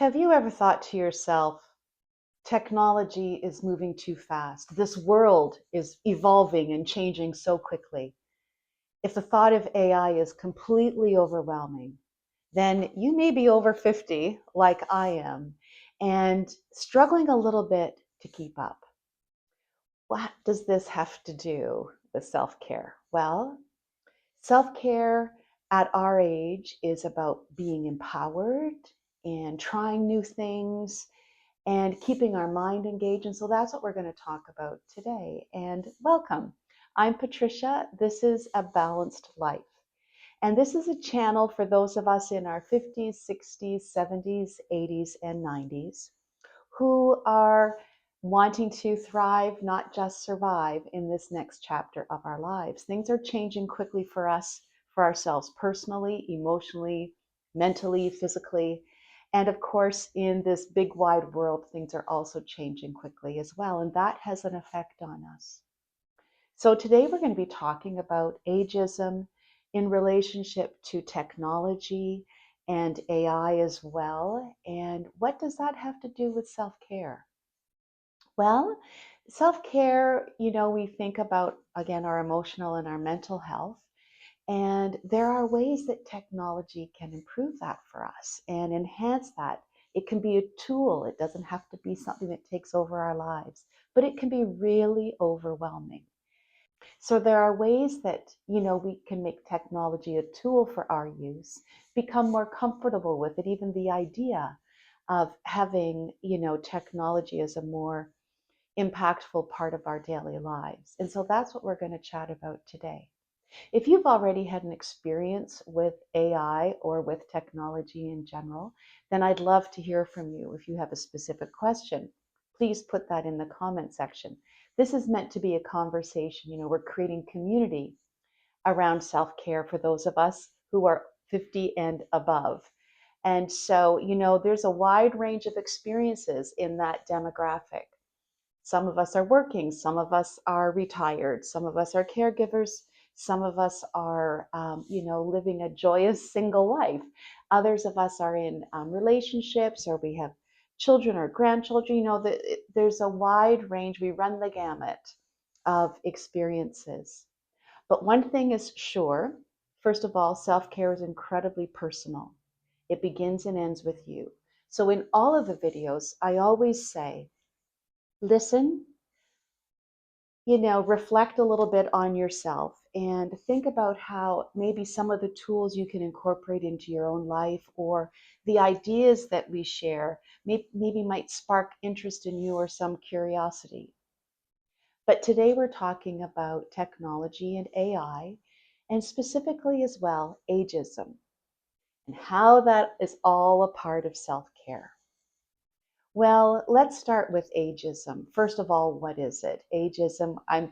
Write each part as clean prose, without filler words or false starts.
Have you ever thought to yourself, technology is moving too fast? This world is evolving and changing so quickly. If the thought of AI is completely overwhelming, then you may be over 50, like I am, and struggling a little bit to keep up. What does this have to do with self care? Well, self care at our age is about being empowered and trying new things and keeping our mind engaged. And so that's what we're going to talk about today. And welcome. I'm Patricia. This is A Balanced Life. And this is a channel for those of us in our 50s, 60s, 70s, 80s, and 90s who are wanting to thrive, not just survive in this next chapter of our lives. Things are changing quickly for us, for ourselves personally, emotionally, mentally, physically. And of course, in this big wide world, things are also changing quickly as well. And that has an effect on us. So today we're going to be talking about ageism in relationship to technology and AI as well. And what does that have to do with self-care? Well, self-care, we think about, again, our emotional and our mental health. And there are ways that technology can improve that for us and enhance that. It can be a tool. It doesn't have to be something that takes over our lives, but it can be really overwhelming. So there are ways that, we can make technology a tool for our use, become more comfortable with it, even the idea of having, technology as a more impactful part of our daily lives. And so that's what we're going to chat about today. If you've already had an experience with AI or with technology in general, then I'd love to hear from you. If you have a specific question, please put that in the comment section. This is meant to be a conversation. We're creating community around self-care for those of us who are 50 and above. And so, there's a wide range of experiences in that demographic. Some of us are working, some of us are retired, some of us are caregivers, some of us are, living a joyous single life. Others of us are in relationships, or we have children or grandchildren. There's a wide range. We run the gamut of experiences. But one thing is sure. First of all, self-care is incredibly personal. It begins and ends with you. So in all of the videos, I always say, listen, reflect a little bit on yourself and think about how maybe some of the tools you can incorporate into your own life, or the ideas that we share maybe might spark interest in you or some curiosity. But today we're talking about technology and AI, and specifically as well, ageism, and how that is all a part of self-care. Well, let's start with ageism. First of all, what is it? Ageism, I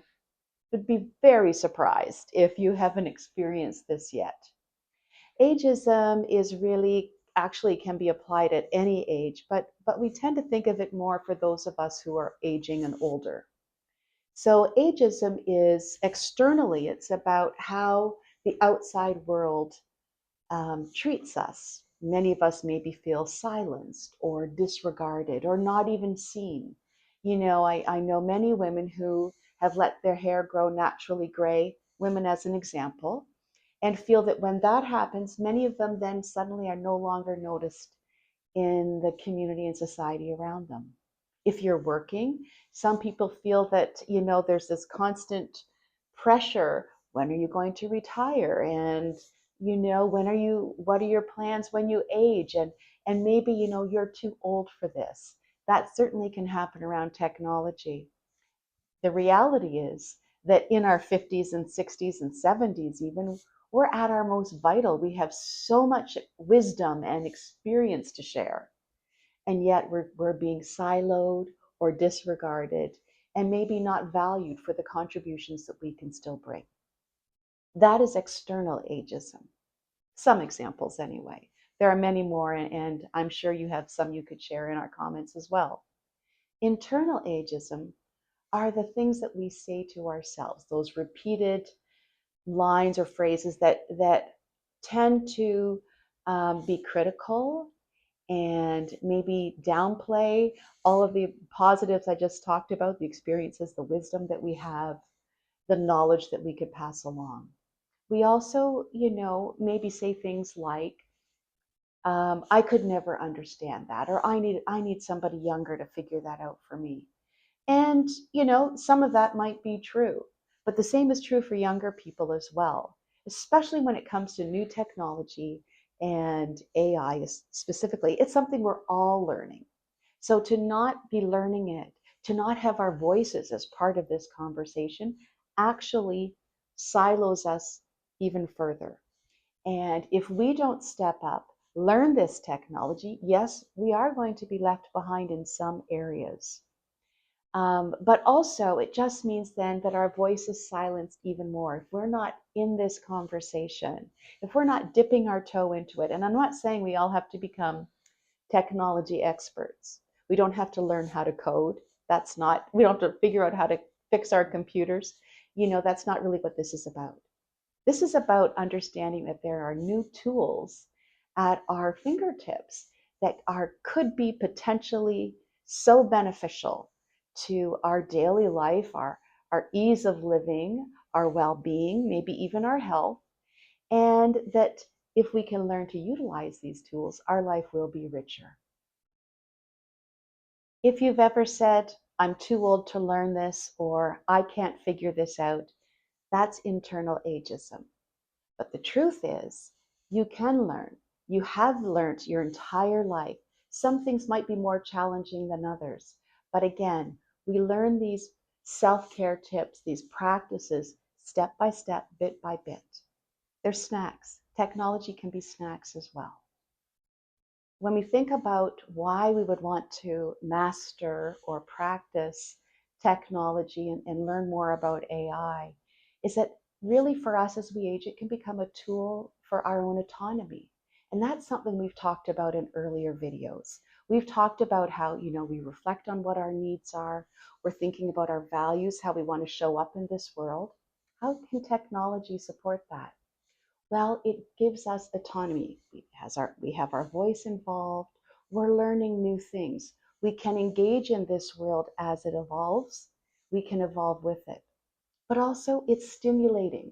would be very surprised if you haven't experienced this yet. Ageism is really actually can be applied at any age, but we tend to think of it more for those of us who are aging and older. So ageism is externally, it's about how the outside world treats us. Many of us maybe feel silenced or disregarded or not even seen. I know many women who have let their hair grow naturally gray, women as an example, and feel that when that happens, many of them then suddenly are no longer noticed in the community and society around them. If you're working, some people feel that, there's this constant pressure. When are you going to retire? And, what are your plans when you age? And maybe, you're too old for this. That certainly can happen around technology. The reality is that in our 50s and 60s and 70s, even, we're at our most vital. We have so much wisdom and experience to share. And yet we're being siloed or disregarded and maybe not valued for the contributions that we can still bring. That is external ageism. Some examples anyway. There are many more, and I'm sure you have some you could share in our comments as well. Internal ageism are the things that we say to ourselves, those repeated lines or phrases that tend to be critical and maybe downplay all of the positives I just talked about, the experiences, the wisdom that we have, the knowledge that we could pass along. We also, maybe say things like, I could never understand that, or I need somebody younger to figure that out for me. And, some of that might be true, but the same is true for younger people as well, especially when it comes to new technology and AI specifically. It's something we're all learning. So to not be learning it, to not have our voices as part of this conversation, actually silos us even further. And if we don't step up, learn this technology, yes, we are going to be left behind in some areas. But also, it just means then that our voice is silenced even more. If we're not in this conversation, if we're not dipping our toe into it, and I'm not saying we all have to become technology experts. We don't have to learn how to code. We don't have to figure out how to fix our computers. That's not really what this is about. This is about understanding that there are new tools at our fingertips that could be potentially so beneficial to our daily life, our ease of living, our well-being, maybe even our health, and that if we can learn to utilize these tools, our life will be richer. If you've ever said, I'm too old to learn this, or I can't figure this out, that's internal ageism. But the truth is, you can learn. You have learned your entire life. Some things might be more challenging than others. But again, we learn these self-care tips, these practices, step by step, bit by bit. They're snacks. Technology can be snacks as well. When we think about why we would want to master or practice technology and learn more about AI, is that really for us as we age, it can become a tool for our own autonomy. And that's something we've talked about in earlier videos. We've talked about how, we reflect on what our needs are. We're thinking about our values, how we want to show up in this world. How can technology support that? Well, it gives us autonomy. We have our voice involved. We're learning new things. We can engage in this world as it evolves. We can evolve with it. But also, it's stimulating.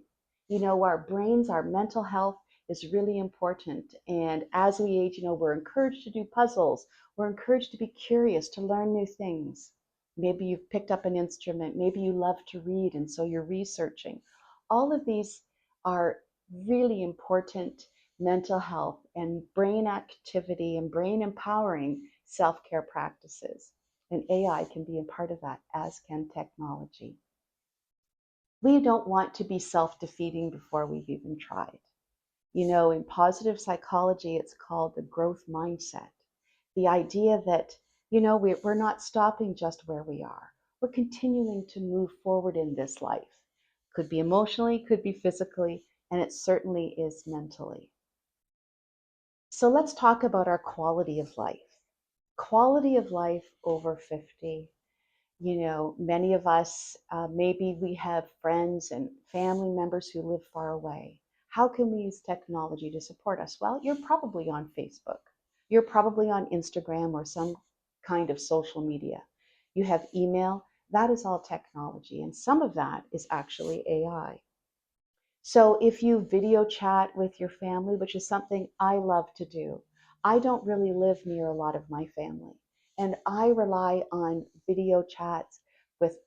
Our brains, our mental health is really important. And as we age, we're encouraged to do puzzles. We're encouraged to be curious, to learn new things. Maybe you've picked up an instrument. Maybe you love to read, and so you're researching. All of these are really important mental health and brain activity and brain empowering self-care practices. And AI can be a part of that, as can technology. We don't want to be self-defeating before we've even tried. In positive psychology, it's called the growth mindset. The idea that, we're not stopping just where we are. We're continuing to move forward in this life. Could be emotionally, could be physically, and it certainly is mentally. So let's talk about our quality of life. Quality of life over 50. Many of us, maybe we have friends and family members who live far away. How can we use technology to support us? Well, you're probably on Facebook. You're probably on Instagram or some kind of social media. You have email. That is all technology. And some of that is actually AI. So if you video chat with your family, which is something I love to do, I don't really live near a lot of my family. And I rely on video chats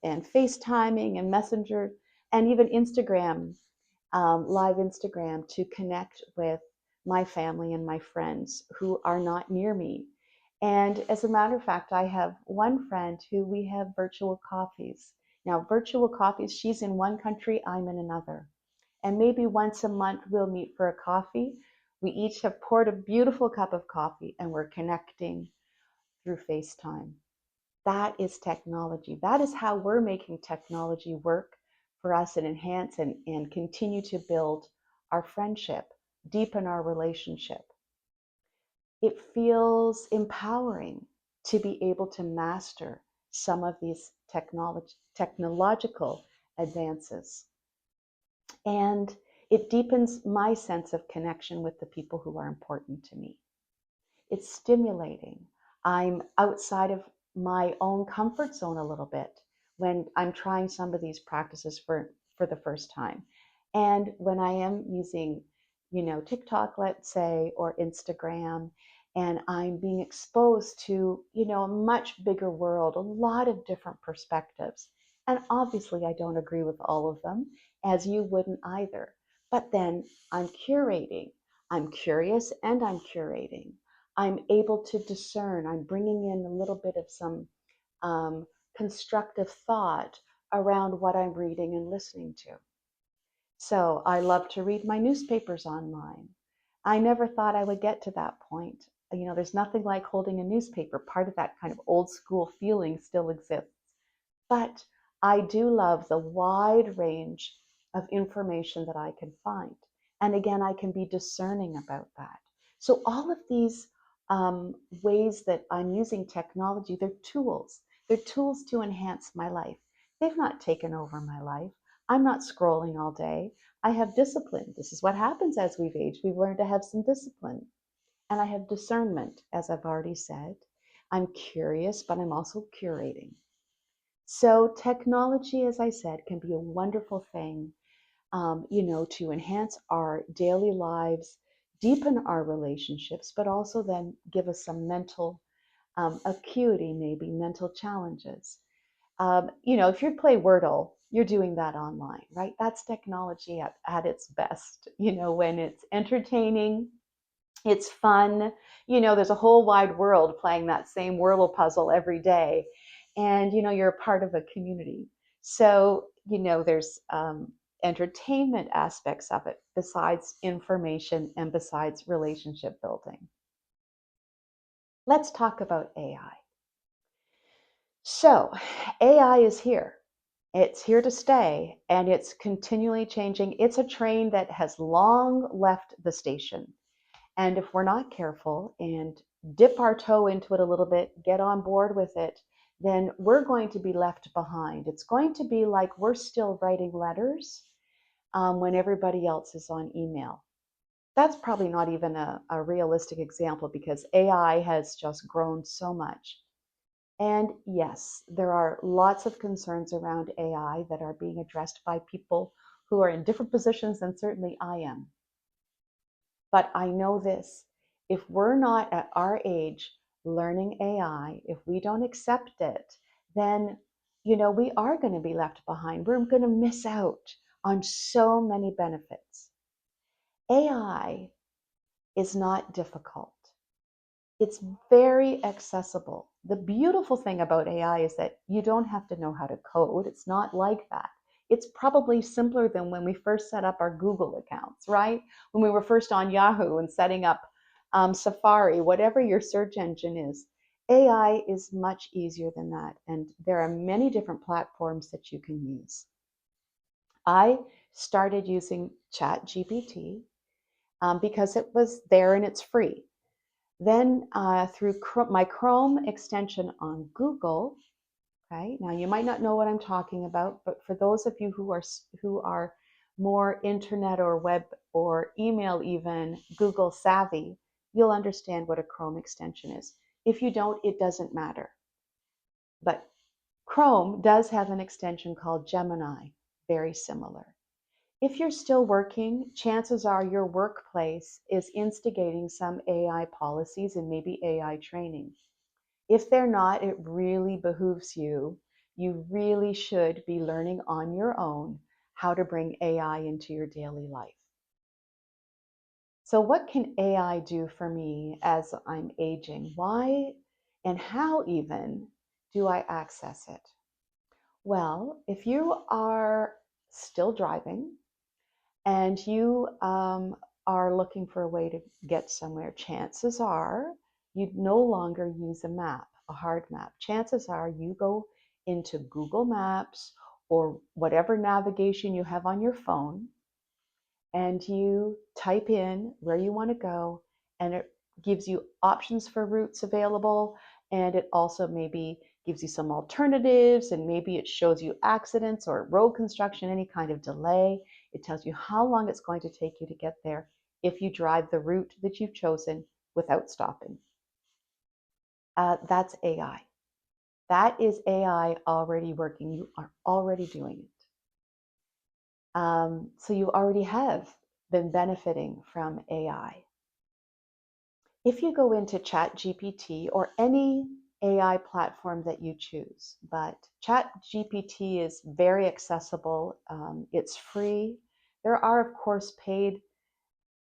and FaceTiming and Messenger and even Instagram, live Instagram, to connect with my family and my friends who are not near me. And as a matter of fact, I have one friend who we have virtual coffees. Now, virtual coffees, she's in one country, I'm in another. And maybe once a month we'll meet for a coffee. We each have poured a beautiful cup of coffee and we're connecting through FaceTime. That is technology. That is how we're making technology work for us and enhance and continue to build our friendship, deepen our relationship. It feels empowering to be able to master some of these technological advances. And it deepens my sense of connection with the people who are important to me. It's stimulating. I'm outside of my own comfort zone a little bit when I'm trying some of these practices for the first time. And when I am using, TikTok, let's say, or Instagram, and I'm being exposed to, a much bigger world, a lot of different perspectives. And obviously, I don't agree with all of them, as you wouldn't either. But then I'm curating. I'm curious and I'm curating. I'm able to discern. I'm bringing in a little bit of some um, constructive thought around what I'm reading and listening to. So I love to read my newspapers online. I never thought I would get to that point. There's nothing like holding a newspaper. Part of that kind of old school feeling still exists. But I do love the wide range of information that I can find. And again, I can be discerning about that. So all of these ways that I'm using technology, they're tools. They're tools to enhance my life. They've not taken over my life. I'm not scrolling all day. I have discipline. This is what happens as we've aged. We've learned to have some discipline. And I have discernment, as I've already said. I'm curious, but I'm also curating. So technology, as I said, can be a wonderful thing, to enhance our daily lives, deepen our relationships, but also then give us some mental acuity, maybe mental challenges. If you play Wordle, you're doing that online, right? That's technology at its best, when it's entertaining, it's fun. There's a whole wide world playing that same Wordle puzzle every day. And, you're a part of a community. So, there's entertainment aspects of it besides information and besides relationship building. Let's talk about AI. So, AI is here. It's here to stay and it's continually changing. It's a train that has long left the station. And if we're not careful and dip our toe into it a little bit, get on board with it, then we're going to be left behind. It's going to be like we're still writing letters when everybody else is on email. That's probably not even a realistic example because AI has just grown so much. And yes, there are lots of concerns around AI that are being addressed by people who are in different positions than certainly I am. But I know this, if we're not at our age learning AI, if we don't accept it, then, we are going to be left behind. We're going to miss out on so many benefits. AI is not difficult. It's very accessible. The beautiful thing about AI is that you don't have to know how to code. It's not like that. It's probably simpler than when we first set up our Google accounts, right? When we were first on Yahoo and setting up Safari, whatever your search engine is. AI is much easier than that. And there are many different platforms that you can use. I started using ChatGPT because it was there and it's free. Then through my Chrome extension on Google, okay, now you might not know what I'm talking about, but for those of you who are more internet or web or email even Google savvy, you'll understand what a Chrome extension is. If you don't, it doesn't matter. But Chrome does have an extension called Gemini, very similar. If you're still working, chances are your workplace is instigating some AI policies and maybe AI training. If they're not, it really behooves you. You really should be learning on your own how to bring AI into your daily life. So, what can AI do for me as I'm aging? Why and how even do I access it? Well, if you are still driving, and you are looking for a way to get somewhere, chances are you'd no longer use a map, a hard map. Chances are you go into Google Maps or whatever navigation you have on your phone and you type in where you want to go, and it gives you options for routes available, and it also maybe gives you some alternatives, and maybe it shows you accidents or road construction, any kind of delay. It tells you how long it's going to take you to get there if you drive the route that you've chosen without stopping. That's AI. That is AI already working. You are already doing it. So you already have been benefiting from AI. If you go into ChatGPT or any AI platform that you choose, but ChatGPT is very accessible. It's free. There are, of course, paid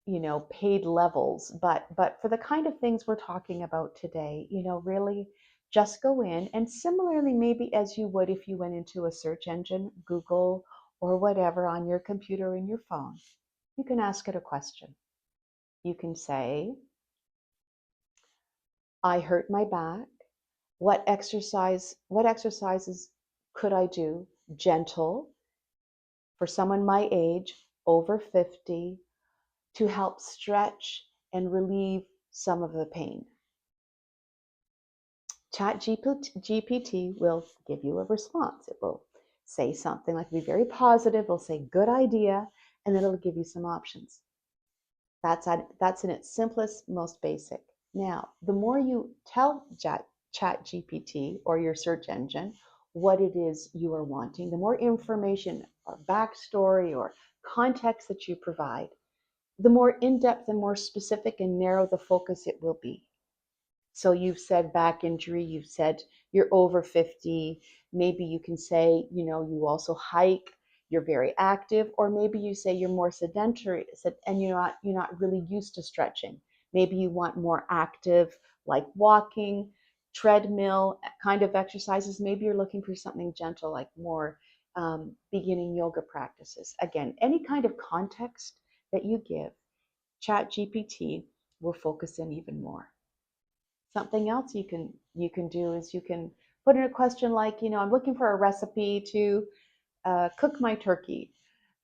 levels, but for the kind of things we're talking about today, really just go in and similarly, maybe as you would if you went into a search engine, Google or whatever on your computer or in your phone, you can ask it a question. You can say, I hurt my back. What exercises could I do? Gentle for someone my age, over 50, to help stretch and relieve some of the pain. ChatGPT will give you a response. It will say something like, be very positive, it'll say, good idea, and then it'll give you some options. That's in its simplest, most basic. Now, the more you tell ChatGPT or your search engine what it is you are wanting, the more information or backstory or context that you provide, the more in-depth and more specific and narrow the focus it will be. So you've said back injury, you've said you're over 50. Maybe you can say, you also hike, you're very active, or maybe you say you're more sedentary and you're not really used to stretching. Maybe you want more active, like walking, treadmill kind of exercises. Maybe you're looking for something gentle, like more beginning yoga practices. Again, any kind of context that you give, ChatGPT will focus in even more. Something else you can do is you can put in a question like, I'm looking for a recipe to cook my turkey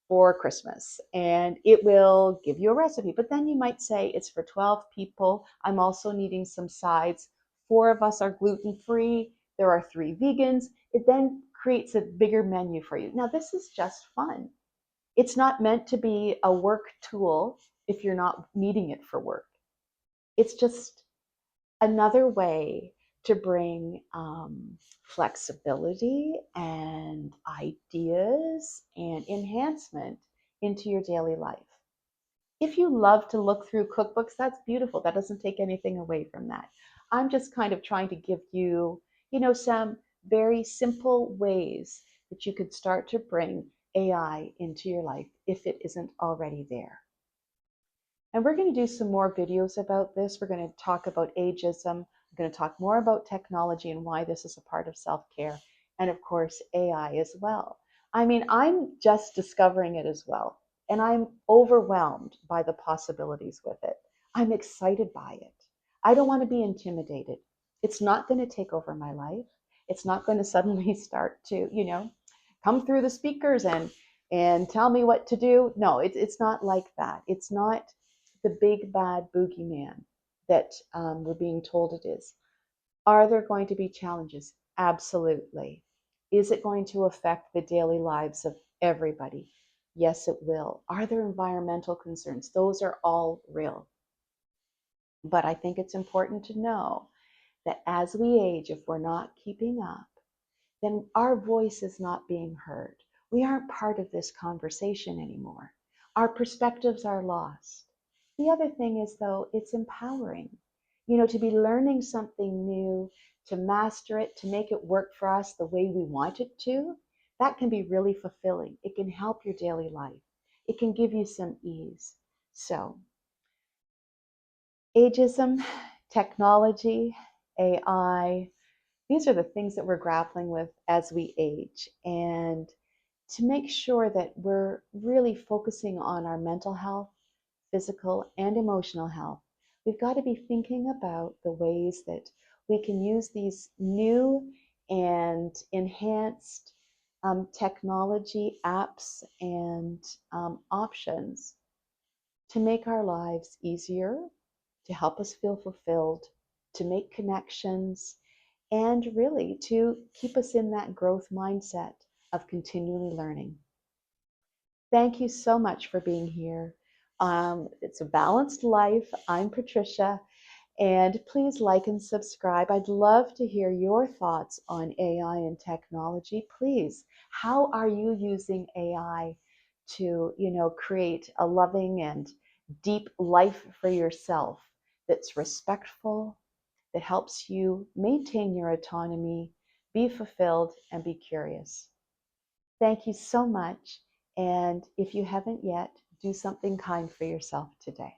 for Christmas, and it will give you a recipe. But then you might say it's for 12 people. I'm also needing some sides. 4 of us are gluten free. There are 3 vegans. It then creates a bigger menu for you. Now, this is just fun. It's not meant to be a work tool if you're not needing it for work. It's just another way to bring flexibility and ideas and enhancement into your daily life. If you love to look through cookbooks, that's beautiful. That doesn't take anything away from that. I'm just kind of trying to give you, some very simple ways that you could start to bring AI into your life if it isn't already there. And we're going to do some more videos about this. We're going to talk about ageism. We're going to talk more about technology and why this is a part of self-care. And of course, AI as well. I mean, I'm just discovering it as well. And I'm overwhelmed by the possibilities with it. I'm excited by it. I don't want to be intimidated. It's not going to take over my life. It's not going to suddenly start to, come through the speakers and tell me what to do. No, it's not like that. It's not the big bad boogeyman that we're being told it is. Are there going to be challenges? Absolutely. Is it going to affect the daily lives of everybody? Yes, it will. Are there environmental concerns? Those are all real. But I think it's important to know that as we age, if we're not keeping up, then our voice is not being heard. We aren't part of this conversation anymore. Our perspectives are lost. The other thing is, though, it's empowering, to be learning something new, to master it, to make it work for us the way we want it to. That can be really fulfilling. It can help your daily life. It can give you some ease. So, ageism, technology, AI, these are the things that we're grappling with as we age. And to make sure that we're really focusing on our mental health, physical and emotional health, we've got to be thinking about the ways that we can use these new and enhanced technology apps and options to make our lives easier, to help us feel fulfilled, to make connections, and really to keep us in that growth mindset of continually learning. Thank you so much for being here. It's a balanced life. I'm Patricia, And please like and subscribe. I'd love to hear your thoughts on AI and technology. Please, how are you using AI to, create a loving and deep life for yourself that's respectful, that helps you maintain your autonomy, be fulfilled, and be curious? Thank you so much. And if you haven't yet, do something kind for yourself today.